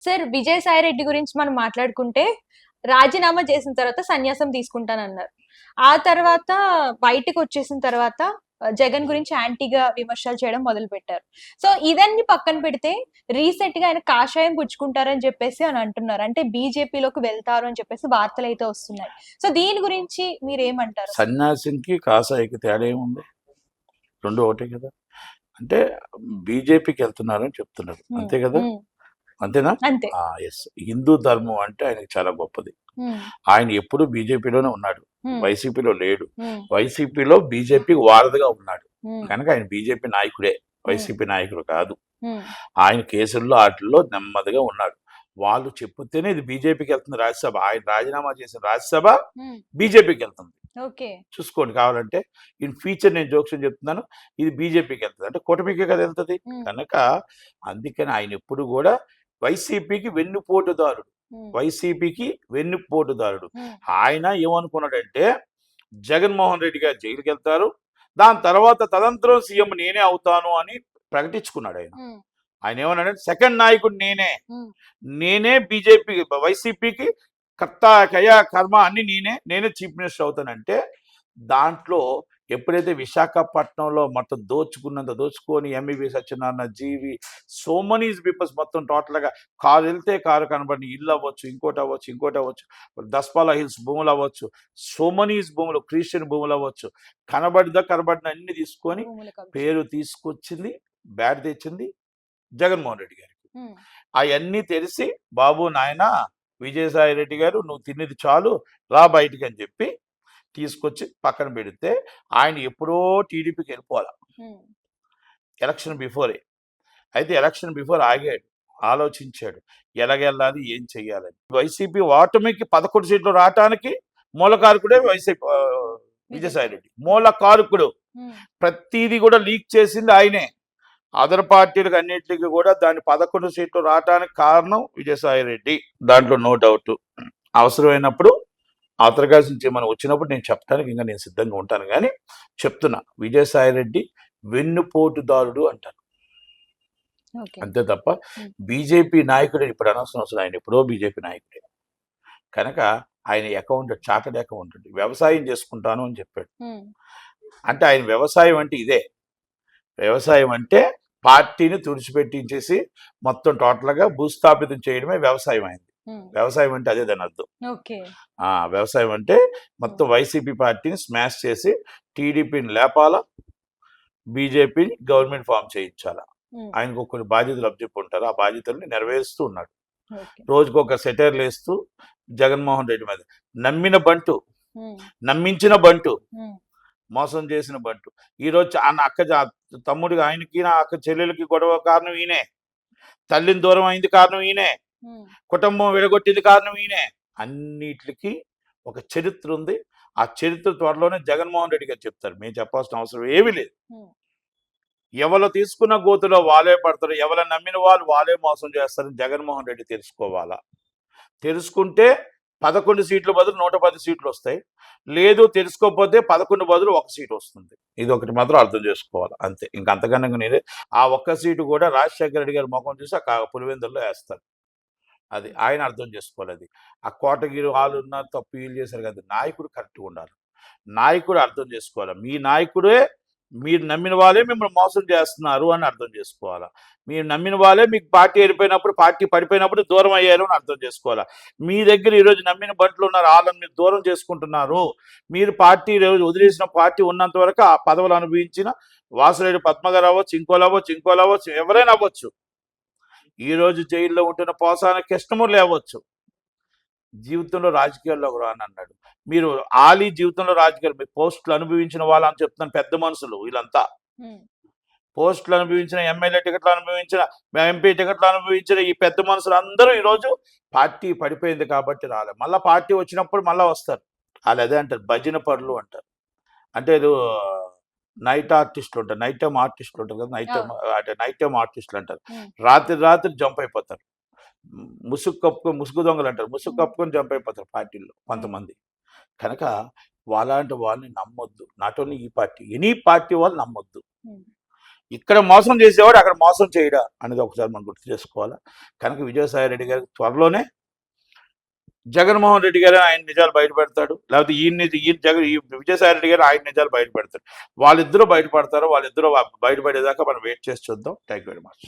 Sir Vijayasai Reddy గురించి మనం మాట్లాడుకుంటే రాజీనామా చేసిన తర్వాత సన్యాసం తీసుకుంటానన్నారు. ఆ తర్వాత బయటకు వచ్చేసిన తర్వాత జగన్ గురించి యాంటీగా విమర్శలు చేయడం మొదలుపెట్టారు. సో ఇవన్నీ పక్కన పెడితే రీసెంట్ గా ఆయన కాషాయం పుచ్చుకుంటారని చెప్పేసి అని అంటున్నారు. అంటే బీజేపీలోకి వెళ్తారు అని చెప్పేసి వార్తలు అయితే వస్తున్నాయి. సో దీని గురించి మీరేమంటారు? సన్యాసికి కాసాయికి తేడా ఏముంది? రెండు ఒకటే కదా. అంటే బీజేపీకి వెళ్తున్నారని చెప్తున్నారు, అంతే కదా? అంతేనా? అంతే. ఎస్. హిందూ ధర్మం అంటే ఆయనకి చాలా గొప్పది. ఆయన ఎప్పుడు బీజేపీలోనే ఉన్నాడు, వైసీపీలో లేడు. వైసీపీలో బీజేపీకి వారధిగా ఉన్నాడు కనుక ఆయన బీజేపీ నాయకుడే, వైసీపీ నాయకుడు కాదు. ఆయన కేసుల్లో వాటిల్లో నెమ్మదిగా ఉన్నాడు. వాళ్ళు చెప్తేనే ఇది బీజేపీకి వెళ్తుంది రాజ్యసభ. ఆయన రాజీనామా చేసిన రాజ్యసభ బీజేపీకి వెళ్తుంది. చూసుకోండి కావాలంటే. ఇన్ ఫ్యూచర్ నేను జోక్యం చెప్తున్నాను, ఇది బీజేపీకి వెళ్తుంది అంటే కూటమికే కదా వెళ్తుంది. కనుక అందుకని ఆయన ఎప్పుడు కూడా వైసీపీకి వెన్నుపోటుదారుడు, వైసీపీకి వెన్నుపోటుదారుడు. ఆయన ఏమనుకున్నాడంటే జగన్మోహన్ రెడ్డి గారు జైలుకి వెళ్తారు, దాని తర్వాత తదంతరం సీఎం నేనే అవుతాను అని ప్రకటించుకున్నాడు. ఆయన ఏమన్నాడంటే సెకండ్ నాయకుడు నేనే బీజేపీ వైసీపీకి కర్త కయా కర్మ అన్ని నేనే చీఫ్ మినిస్టర్ అవుతానంటే, దాంట్లో ఎప్పుడైతే విశాఖపట్నంలో మొత్తం దోచుకొని ఎంబీబీ సత్యనారాయణ, జీవి, సో మెనీ పీపుల్స్ మొత్తం టోటల్గా కారు వెళ్తే కారు కనబడిన ఇల్లు అవ్వచ్చు, ఇంకోటి అవ్వచ్చు, దస్పాలా హిల్స్ భూములు అవ్వచ్చు, సో మెనీ భూములు, క్రిస్టియన్ భూములు అవ్వచ్చు, కనబడిన అన్ని తీసుకొని పేరు తీసుకొచ్చింది, బ్యాడ్ తెచ్చింది జగన్మోహన్ రెడ్డి గారికి. అవన్నీ తెలిసి బాబు నాయన విజయసాయి రెడ్డి గారు నువ్వు తిన్నది చాలు, రా బయటికి అని చెప్పి తీసుకొచ్చి పక్కన పెడితే ఆయన ఎప్పుడో టీడీపీకి వెళ్ళిపోవాలి ఎలక్షన్ బిఫోరే. అయితే ఎలక్షన్ బిఫోర్ ఆగాడు, ఆలోచించాడు ఎలాగెళ్ళాలి, ఏం చెయ్యాలని. వైసీపీ ఓటమికి 11 సీట్లు రావటానికి మూలకారకుడే విజయసాయి రెడ్డి. మూలకారకుడు. ప్రతిదీ కూడా లీక్ చేసింది ఆయనే. అదర్ పార్టీలకు అన్నింటికి కూడా దాని 11 సీట్లు రావటానికి కారణం విజయసాయి రెడ్డి, దాంట్లో నో డౌట్. అవసరమైనప్పుడు ఆతరకాశ నుంచి మనం వచ్చినప్పుడు నేను చెప్పడానికి ఇంకా నేను సిద్ధంగా ఉంటాను. కానీ చెప్తున్నా, విజయసాయి రెడ్డి వెన్నుపోటుదారుడు అంటారు, అంతే తప్ప బీజేపీ నాయకుడు ఇప్పుడు అనవసరం. అసలు ఆయన ఎప్పుడో బీజేపీ నాయకుడే. కనుక ఆయన అకౌంటెంట్, చార్టెడ్ అకౌంటెంట్, వ్యవసాయం చేసుకుంటాను అని చెప్పాడు. అంటే ఆయన వ్యవసాయం అంటే ఇదే. వ్యవసాయం అంటే పార్టీని తుడిచిపెట్టించేసి మొత్తం టోటల్గా భూస్థాపితం చేయడమే వ్యవసాయం అయింది. వ్యవసాయం అంటే అదే దాని అర్థం. వ్యవసాయం అంటే మొత్తం వైసీపీ పార్టీని స్మాష్ చేసి టీడీపీని లేపాలా, బీజేపీని గవర్నమెంట్ ఫామ్ చేయించాలా. ఆయనకు కొన్ని బాధ్యతలు అప్పచెప్పుంటారు, ఆ బాధ్యతల్ని నెరవేరుస్తూ ఉన్నాడు. రోజుకొక సెటైర్లు వేస్తూ జగన్మోహన్ రెడ్డి మీద నమ్మించిన బంటు, మోసం చేసిన బంటు. ఈరోజు తమ్ముడికి, ఆయనకి, నా అక్క చెల్లెలకి గొడవ కారణం ఈయనే, తల్లిని దూరం అయింది కారణం ఈయనే, కుటుంబం విడగొట్టింది కారణం ఈయనే. అన్నిటికి ఒక చరిత్ర ఉంది. ఆ చరిత్ర త్వరలోనే జగన్మోహన్ రెడ్డి గారు చెప్తారు, మేము చెప్పాల్సిన అవసరం ఏమీ లేదు. ఎవరు తీసుకున్న గోతులో వాళ్ళే పడతారు, ఎవరు నమ్మిన వాళ్ళే మోసం చేస్తారని జగన్మోహన్ రెడ్డి తెలుసుకోవాలా. తెలుసుకుంటే 11 సీట్లు బదులు 110 సీట్లు వస్తాయి. లేదు తెలుసుకోకపోతే 11 బదులు 1 సీటు వస్తుంది. ఇది ఒకటి మాత్రం అర్థం చేసుకోవాలి, అంతే. ఇంకంతకన్నా నేనే ఆ 1 సీటు కూడా రాజశేఖర రెడ్డి గారి ముఖం చూసి ఆ పులివెందుల్లో వేస్తారు. అది ఆయన అర్థం చేసుకోవాలి. అది ఆ కోటగిరి వాళ్ళు ఉన్నారు, తప్పు వీళ్ళు చేశారు కదా. నాయకుడు కరెక్ట్గా ఉండాలి, నాయకుడు అర్థం చేసుకోవాలి. మీ నాయకుడే, మీరు నమ్మిన వాళ్ళే మిమ్మల్ని మోసం చేస్తున్నారు అని అర్థం చేసుకోవాలా. మీరు నమ్మిన వాళ్ళే మీకు పార్టీ వెళ్ళిపోయినప్పుడు, పార్టీ పడిపోయినప్పుడు దూరం అయ్యారు అని అర్థం చేసుకోవాలా. మీ దగ్గర ఈరోజు నమ్మిన బంట్లు ఉన్నారు, వాళ్ళని మీరు దూరం చేసుకుంటున్నారు. మీరు పార్టీ రోజు వదిలేసిన పార్టీ ఉన్నంత వరకు ఆ పదవులు అనుభవించిన వాసురెడ్డి పద్మగారు అవ్వచ్చు, ఇంకోలు అవ్వచ్చు, ఎవరైనా అవ్వచ్చు. ఈరోజు జైల్లో ఉంటున్న పోసాన కృష్ణమూర్తి అవ్వచ్చు, జీవితంలో రాజకీయాల్లోకి రాని అన్నాడు. మీరు ఆలీ జీవితంలో రాజకీయాలు, మీరు పోస్టులు అనుభవించిన వాళ్ళని చెప్తున్నాను, పెద్ద మనుషులు వీళ్ళంతా. పోస్టులు అనుభవించిన, ఎమ్మెల్యే టికెట్లు అనుభవించిన, ఎంపీ టికెట్లు అనుభవించిన ఈ పెద్ద మనుషులు అందరూ ఈరోజు పార్టీ పడిపోయింది కాబట్టి రాలే. మళ్ళీ పార్టీ వచ్చినప్పుడు మళ్ళీ వస్తారు. వాళ్ళు అదే అంటారు, భజన పరులు అంటారు. అంటే నైట్ ఆర్టిస్టులు ఉంటారు, నైట్ టైం ఆర్టిస్టులు ఉంటారు కదా, నైట్ టైం ఆర్టిస్టులు అంటారు. రాత్రి జంప్ అయిపోతారు. ముసుగు దొంగలు అంటారు, ముసుగు కప్పుకొని జంప్ అయిపోతారు పార్టీల్లో కొంతమంది. కనుక వాళ్ళంటి వాళ్ళని నమ్మొద్దు. నాట్ ఓన్లీ ఈ పార్టీ, ఎనీ పార్టీ వాళ్ళు నమ్మొద్దు. ఇక్కడ మోసం చేసేవాడు అక్కడ మోసం చేయడా అనేది ఒకసారి మనం గుర్తు చేసుకోవాలా. కనుక విజయసాయి రెడ్డి గారికి త్వరలోనే జగన్మోహన్ రెడ్డి గారు ఆయన నిజాలు బయట పెడతాడు, లేకపోతే ఈ విజయసాయి రెడ్డి గారు ఆయన నిజాలు బయట పెడతాడు. వాళ్ళిద్దరూ బయటపడతారు. వాళ్ళిద్దరూ బయటపడేదాకా మనం వెయిట్ చేసి చూద్దాం. Thank you very much.